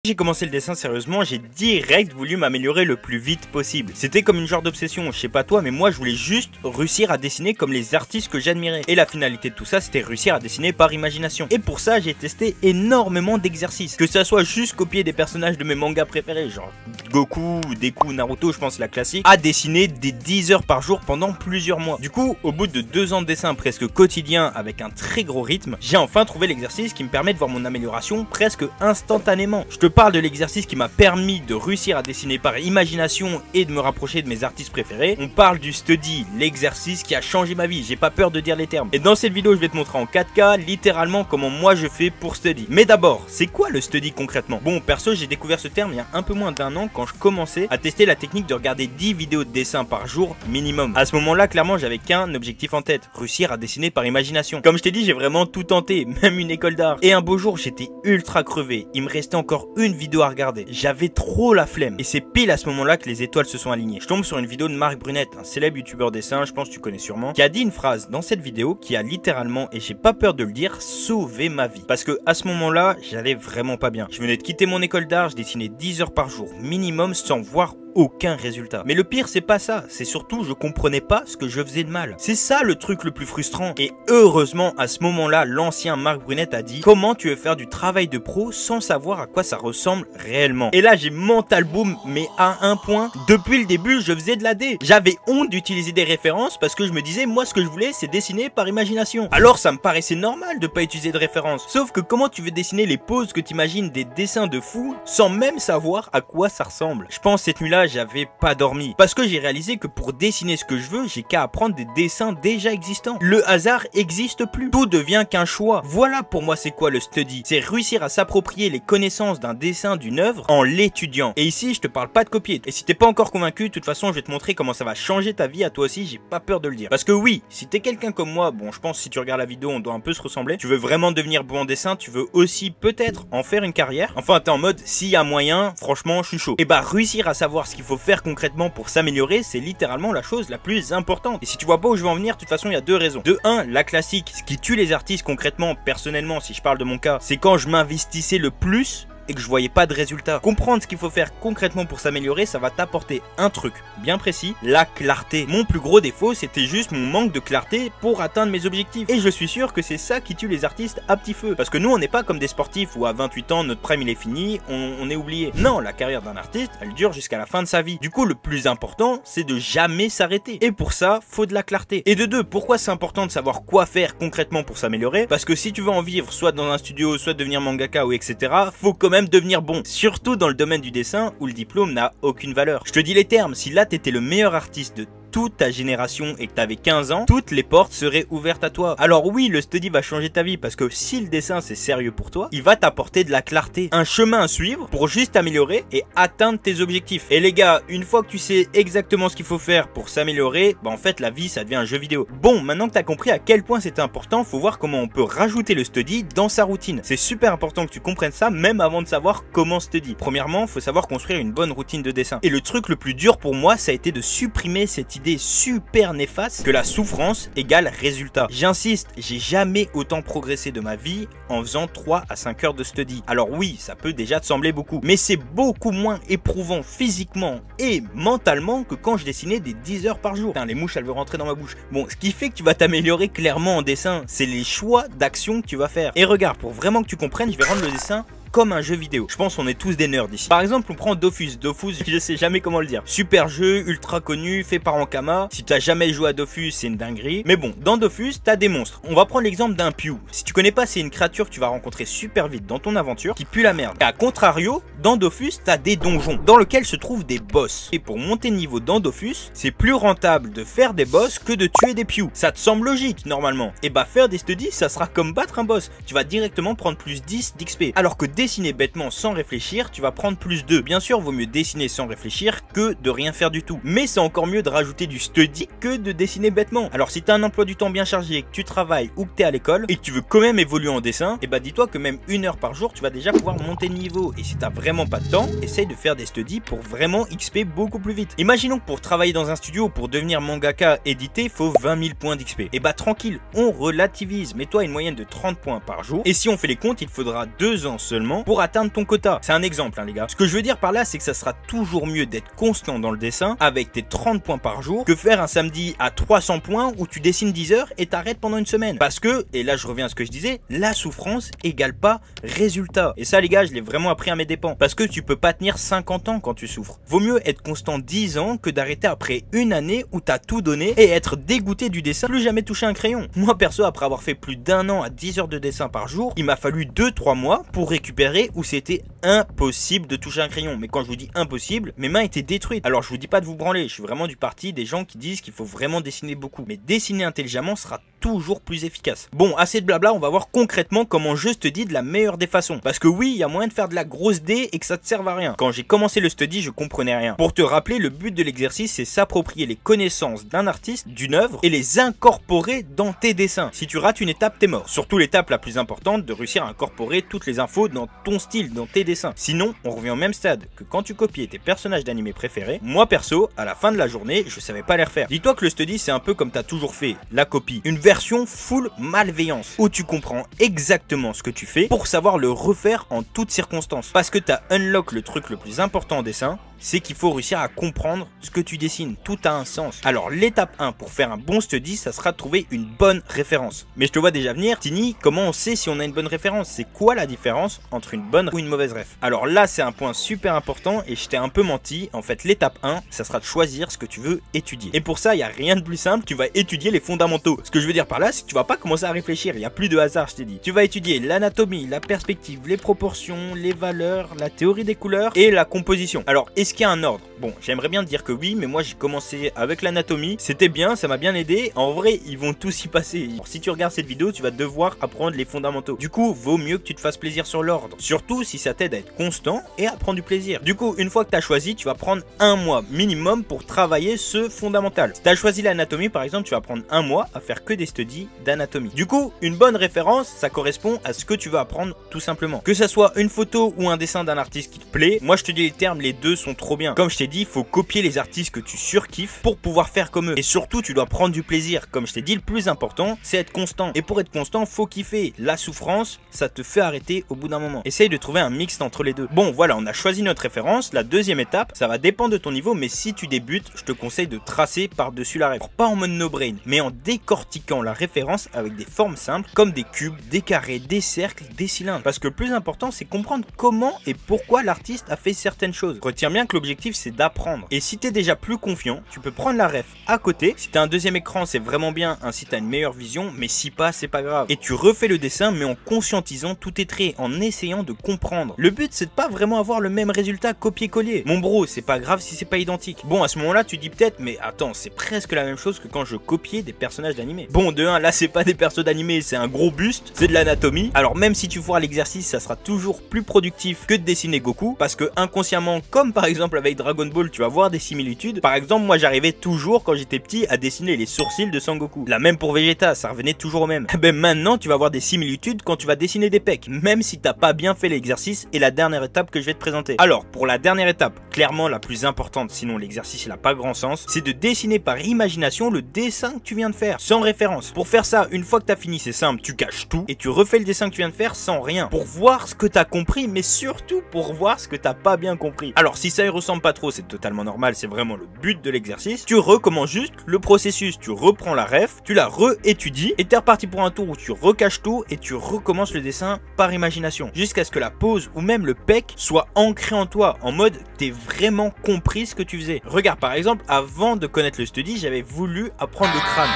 J'ai commencé le dessin sérieusement, j'ai direct voulu m'améliorer le plus vite possible. C'était comme une genre d'obsession, je sais pas toi, mais moi je voulais juste réussir à dessiner comme les artistes que j'admirais. Et la finalité de tout ça, c'était réussir à dessiner par imagination. Et pour ça, j'ai testé énormément d'exercices. Que ça soit juste copier des personnages de mes mangas préférés, genre Goku, Deku, Naruto, je pense la classique, à dessiner des 10 heures par jour pendant plusieurs mois. Du coup, au bout de 2 ans de dessin presque quotidien avec un très gros rythme, j'ai enfin trouvé l'exercice qui me permet de voir mon amélioration presque instantanément. Je te parle de l'exercice qui m'a permis de réussir à dessiner par imagination et de me rapprocher de mes artistes préférés. On parle du study, l'exercice qui a changé ma vie, j'ai pas peur de dire les termes. Et dans cette vidéo, je vais te montrer en 4K littéralement comment moi je fais pour study. Mais d'abord, c'est quoi le study concrètement? Bon, perso, j'ai découvert ce terme il y a un peu moins d'1 an quand je commençais à tester la technique de regarder 10 vidéos de dessin par jour minimum. À ce moment-là, clairement, j'avais qu'un objectif en tête, réussir à dessiner par imagination. Comme je t'ai dit, j'ai vraiment tout tenté, même une école d'art. Et un beau jour, j'étais ultra crevé, il me restait encore une vidéo à regarder. J'avais trop la flemme. Et c'est pile à ce moment-là que les étoiles se sont alignées. Je tombe sur une vidéo de Marc Brunette, un célèbre youtubeur dessin, je pense que tu connais sûrement, qui a dit une phrase dans cette vidéo qui a littéralement, et j'ai pas peur de le dire, sauvé ma vie. Parce que à ce moment-là, j'allais vraiment pas bien. Je venais de quitter mon école d'art, je dessinais 10 heures par jour minimum sans voir aucun résultat. Mais le pire, c'est pas ça, c'est surtout je comprenais pas ce que je faisais de mal. C'est ça le truc le plus frustrant. Et heureusement, à ce moment-là, l'ancien Marc Brunette a dit: comment tu veux faire du travail de pro sans savoir à quoi ça ressemble réellement? Et là, j'ai mental boom, mais à un point. Depuis le début, je faisais de la D. J'avais honte d'utiliser des références parce que je me disais, moi, ce que je voulais, c'est dessiner par imagination. Alors, ça me paraissait normal de pas utiliser de références. Sauf que comment tu veux dessiner les poses que t'imagines des dessins de fou sans même savoir à quoi ça ressemble? Je pense cette nuit-là, j'avais pas dormi parce que j'ai réalisé que pour dessiner ce que je veux, j'ai qu'à apprendre des dessins déjà existants. Le hasard existe plus, tout devient qu'un choix. Voilà pour moi c'est quoi le study, c'est réussir à s'approprier les connaissances d'un dessin, d'une œuvre en l'étudiant. Et ici je te parle pas de copier, et si t'es pas encore convaincu, de toute façon je vais te montrer comment ça va changer ta vie à toi aussi, j'ai pas peur de le dire. Parce que oui, si t'es quelqu'un comme moi, bon je pense si tu regardes la vidéo on doit un peu se ressembler, tu veux vraiment devenir bon en dessin, tu veux aussi peut-être en faire une carrière, enfin t'es en mode s'il y a moyen, franchement je suis chaud. Et bah réussir à savoir ce qu'il faut faire concrètement pour s'améliorer, c'est littéralement la chose la plus importante. Et si tu vois pas où je veux en venir, de toute façon il y a deux raisons. De 1, la classique, ce qui tue les artistes concrètement, personnellement si je parle de mon cas, c'est quand je m'investissais le plus et que je voyais pas de résultat. Comprendre ce qu'il faut faire concrètement pour s'améliorer, ça va t'apporter un truc bien précis, la clarté. Mon plus gros défaut, c'était juste mon manque de clarté pour atteindre mes objectifs. Et je suis sûr que c'est ça qui tue les artistes à petit feu. Parce que nous, on n'est pas comme des sportifs où à 28 ans, notre prime il est fini, on est oublié. Non, la carrière d'un artiste, elle dure jusqu'à la fin de sa vie. Du coup, le plus important, c'est de jamais s'arrêter. Et pour ça, faut de la clarté. Et de 2, pourquoi c'est important de savoir quoi faire concrètement pour s'améliorer? Parce que si tu veux en vivre, soit dans un studio, soit devenir mangaka ou etc., faut quand même devenir bon, surtout dans le domaine du dessin où le diplôme n'a aucune valeur. Je te dis les termes, si là t'étais le meilleur artiste de toute ta génération et que t'avais 15 ans, toutes les portes seraient ouvertes à toi. Alors oui, le study va changer ta vie parce que si le dessin c'est sérieux pour toi, il va t'apporter de la clarté, un chemin à suivre pour juste t'améliorer et atteindre tes objectifs. Et les gars, une fois que tu sais exactement ce qu'il faut faire pour s'améliorer, bah en fait la vie ça devient un jeu vidéo. Bon, maintenant que t'as compris à quel point c'était important, faut voir comment on peut rajouter le study dans sa routine. C'est super important que tu comprennes ça même avant de savoir comment study. Premièrement, faut savoir construire une bonne routine de dessin. Et le truc le plus dur pour moi, ça a été de supprimer cette idée super néfaste que la souffrance égale résultat. J'insiste, j'ai jamais autant progressé de ma vie en faisant 3 à 5 heures de study. Alors oui, ça peut déjà te sembler beaucoup, mais c'est beaucoup moins éprouvant physiquement et mentalement que quand je dessinais des 10 heures par jour. Putain, les mouches elles veulent rentrer dans ma bouche. Bon, ce qui fait que tu vas t'améliorer clairement en dessin, c'est les choix d'action que tu vas faire. Et regarde, pour vraiment que tu comprennes, je vais rendre le dessin comme un jeu vidéo. Je pense qu'on est tous des nerds ici. Par exemple, on prend Dofus. Dofus, je sais jamais comment le dire. Super jeu, ultra connu, fait par Ankama. Si tu as jamais joué à Dofus, c'est une dinguerie. Mais bon, dans Dofus, t'as des monstres. On va prendre l'exemple d'un Pew. Si tu connais pas, c'est une créature que tu vas rencontrer super vite dans ton aventure qui pue la merde. Et à contrario, dans Dofus, t'as des donjons dans lesquels se trouvent des boss. Et pour monter de niveau dans Dofus, c'est plus rentable de faire des boss que de tuer des Pew. Ça te semble logique normalement. Et bah faire des studies, ça sera comme battre un boss. Tu vas directement prendre plus 10 d'XP. Alors que dessiner bêtement sans réfléchir, tu vas prendre plus 2. Bien sûr, vaut mieux dessiner sans réfléchir que de rien faire du tout. Mais c'est encore mieux de rajouter du study que de dessiner bêtement. Alors si tu as un emploi du temps bien chargé, que tu travailles ou que tu es à l'école et que tu veux quand même évoluer en dessin, et bah dis-toi que même 1 heure par jour, tu vas déjà pouvoir monter de niveau. Et si tu as vraiment vraiment pas de temps, essaye de faire des studies pour vraiment XP beaucoup plus vite. Imaginons que pour travailler dans un studio, pour devenir mangaka édité, il faut 20 000 points d'XP. Et bah tranquille, on relativise, mets-toi une moyenne de 30 points par jour, et si on fait les comptes, il faudra 2 ans seulement pour atteindre ton quota. C'est un exemple, hein, les gars. Ce que je veux dire par là, c'est que ça sera toujours mieux d'être constant dans le dessin avec tes 30 points par jour que faire un samedi à 300 points où tu dessines 10 heures et t'arrêtes pendant une semaine. Parce que, et là je reviens à ce que je disais, la souffrance égale pas résultat. Et ça les gars, je l'ai vraiment appris à mes dépens. Parce que tu peux pas tenir 50 ans quand tu souffres. Vaut mieux être constant 10 ans que d'arrêter après une année où t'as tout donné et être dégoûté du dessin, plus jamais toucher un crayon. Moi perso, après avoir fait plus d'1 an à 10 heures de dessin par jour, il m'a fallu 2-3 mois pour récupérer où c'était impossible de toucher un crayon. Mais quand je vous dis impossible, mes mains étaient détruites. Alors je vous dis pas de vous branler, je suis vraiment du parti des gens qui disent qu'il faut vraiment dessiner beaucoup. Mais dessiner intelligemment sera toujours plus efficace. Bon, assez de blabla, on va voir concrètement comment je te dis de la meilleure des façons. Parce que oui, il y a moyen de faire de la grosse D et que ça te serve à rien. Quand j'ai commencé le study, je comprenais rien. Pour te rappeler, le but de l'exercice, c'est s'approprier les connaissances d'un artiste, d'une œuvre, et les incorporer dans tes dessins. Si tu rates une étape, t'es mort. Surtout l'étape la plus importante, de réussir à incorporer toutes les infos dans ton style, dans tes dessins. Sinon, on revient au même stade que quand tu copiais tes personnages d'animé préférés. Moi perso, à la fin de la journée, je savais pas les refaire. Dis-toi que le study, c'est un peu comme t'as toujours fait, la copie. Une version full malveillance, où tu comprends exactement ce que tu fais pour savoir le refaire en toutes circonstances. Parce que t'as unlock le truc le plus important en dessin, c'est qu'il faut réussir à comprendre ce que tu dessines. Tout a un sens. Alors l'étape 1 pour faire un bon study, ça sera de trouver une bonne référence. Mais je te vois déjà venir, Tini, comment on sait si on a une bonne référence? C'est quoi la différence entre une bonne ou une mauvaise ref? Alors là, c'est un point super important et je t'ai un peu menti. En fait, l'étape 1, ça sera de choisir ce que tu veux étudier. Et pour ça, il n'y a rien de plus simple, tu vas étudier les fondamentaux. Ce que je veux dire par là, c'est que tu vas pas commencer à réfléchir, il n'y a plus de hasard, je t'ai dit. Tu vas étudier l'anatomie, la perspective, les proportions, les valeurs, la théorie des couleurs et la composition. Alors, est-ce qu'il y a un ordre? Bon, j'aimerais bien te dire que oui, mais moi j'ai commencé avec l'anatomie, c'était bien, ça m'a bien aidé. En vrai, ils vont tous y passer. Alors, si tu regardes cette vidéo, tu vas devoir apprendre les fondamentaux. Du coup, vaut mieux que tu te fasses plaisir sur l'ordre. Surtout si ça t'aide à être constant et à prendre du plaisir. Du coup, une fois que tu as choisi, tu vas prendre un mois minimum pour travailler ce fondamental. Si tu as choisi l'anatomie, par exemple, tu vas prendre un mois à faire que des studies d'anatomie. Du coup, une bonne référence, ça correspond à ce que tu veux apprendre tout simplement. Que ça soit une photo ou un dessin d'un artiste qui te plaît, moi je te dis les termes, les deux sont trop bien. Comme je t'ai dit, il faut copier les artistes que tu surkiffes pour pouvoir faire comme eux. Et surtout, tu dois prendre du plaisir. Comme je t'ai dit, le plus important, c'est être constant. Et pour être constant, faut kiffer. La souffrance, ça te fait arrêter au bout d'un moment. Essaye de trouver un mix entre les deux. Bon, voilà, on a choisi notre référence. La deuxième étape, ça va dépendre de ton niveau, mais si tu débutes, je te conseille de tracer par-dessus la règle. Pas en mode no-brain, mais en décortiquant la référence avec des formes simples, comme des cubes, des carrés, des cercles, des cylindres. Parce que le plus important, c'est comprendre comment et pourquoi l'artiste a fait certaines choses. Retiens bien que l'objectif, c'est d'apprendre. Et si t'es déjà plus confiant, tu peux prendre la ref à côté. Si t'as un deuxième écran, c'est vraiment bien, ainsi t'as une meilleure vision, mais si pas, c'est pas grave. Et tu refais le dessin, mais en conscientisant tous tes traits, en essayant de comprendre. Le but, c'est de pas vraiment avoir le même résultat copier-coller. Mon bro, c'est pas grave si c'est pas identique. Bon, à ce moment-là, tu dis peut-être, mais attends, c'est presque la même chose que quand je copiais des personnages d'animé. Bon, de 1, là, c'est pas des persos d'animé, c'est un gros buste, c'est de l'anatomie. Alors même si tu feras l'exercice, ça sera toujours plus productif que de dessiner Goku, parce que inconsciemment, comme par exemple avec Dragon Ball, tu vas voir des similitudes. Par exemple, moi j'arrivais toujours quand j'étais petit à dessiner les sourcils de Sangoku. La même pour Vegeta, ça revenait toujours au même. Ben maintenant, tu vas voir des similitudes quand tu vas dessiner des pecs, même si t'as pas bien fait l'exercice et la dernière étape que je vais te présenter. Alors, pour la dernière étape, clairement la plus importante, sinon l'exercice il a pas grand sens, c'est de dessiner par imagination le dessin que tu viens de faire, sans référence. Pour faire ça, une fois que t'as fini, c'est simple, tu caches tout et tu refais le dessin que tu viens de faire sans rien, pour voir ce que t'as compris, mais surtout pour voir ce que t'as pas bien compris. Alors si ça y ressemble pas trop, c'est totalement normal, c'est vraiment le but de l'exercice. Tu recommences juste le processus, tu reprends la ref, tu la réétudies et t'es reparti pour un tour où tu recaches tout et tu recommences le dessin par imagination, jusqu'à ce que la pose ou même le pec soit ancré en toi, en mode t'es vraiment compris ce que tu faisais. Regarde par exemple, avant de connaître le study, j'avais voulu apprendre le crâne.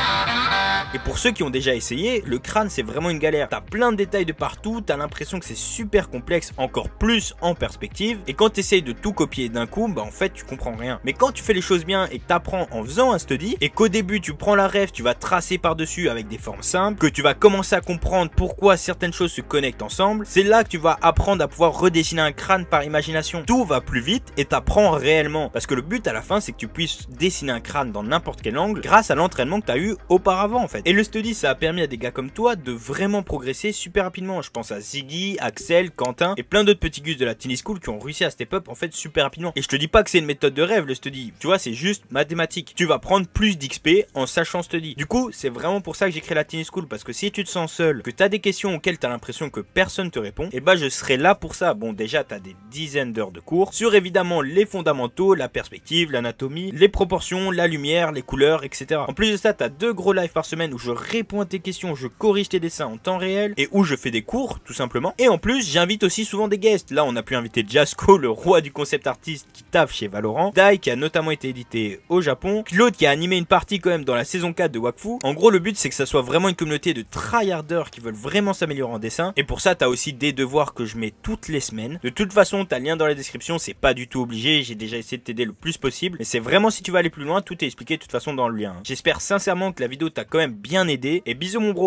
Et pour ceux qui ont déjà essayé, le crâne c'est vraiment une galère. T'as plein de détails de partout, t'as l'impression que c'est super complexe, encore plus en perspective. Et quand t'essayes de tout copier d'un coup, bah en fait tu comprends rien. Mais quand tu fais les choses bien et que t'apprends en faisant un study, et qu'au début tu prends la ref, tu vas tracer par-dessus avec des formes simples, que tu vas commencer à comprendre pourquoi certaines choses se connectent ensemble, c'est là que tu vas apprendre à pouvoir redessiner un crâne par imagination. Tout va plus vite et t'apprends réellement. Parce que le but à la fin c'est que tu puisses dessiner un crâne dans n'importe quel angle grâce à l'entraînement que t'as eu auparavant en fait. Et le study, ça a permis à des gars comme toi de vraiment progresser super rapidement. Je pense à Ziggy, Axel, Quentin et plein d'autres petits gus de la Tiny School qui ont réussi à step up en fait super rapidement. Et je te dis pas que c'est une méthode de rêve le study, tu vois, c'est juste mathématique. Tu vas prendre plus d'XP en sachant study. Du coup, c'est vraiment pour ça que j'ai créé la Tiny School, parce que si tu te sens seul, que t'as des questions auxquelles t'as l'impression que personne te répond, et bah je serai là pour ça. Bon, déjà t'as des dizaines d'heures de cours sur évidemment les fondamentaux, la perspective, l'anatomie, les proportions, la lumière, les couleurs, etc. En plus de ça, t'as 2 gros lives par semaine où je réponds à tes questions, je corrige tes dessins en temps réel et où je fais des cours tout simplement. Et en plus, j'invite aussi souvent des guests. Là, on a pu inviter Jasko, le roi du concept artiste qui taffe chez Valorant, Dai qui a notamment été édité au Japon, Claude qui a animé une partie quand même dans la saison 4 de Wakfu. En gros, le but c'est que ça soit vraiment une communauté de tryharders qui veulent vraiment s'améliorer en dessin. Et pour ça, t'as aussi des devoirs que je mets toutes les semaines. De toute façon, t'as le lien dans la description, c'est pas du tout obligé. J'ai déjà essayé de t'aider le plus possible. Mais c'est vraiment si tu veux aller plus loin, tout est expliqué de toute façon dans le lien. J'espère sincèrement que la vidéo t'a quand même bien aidé. Et bisous mon bro.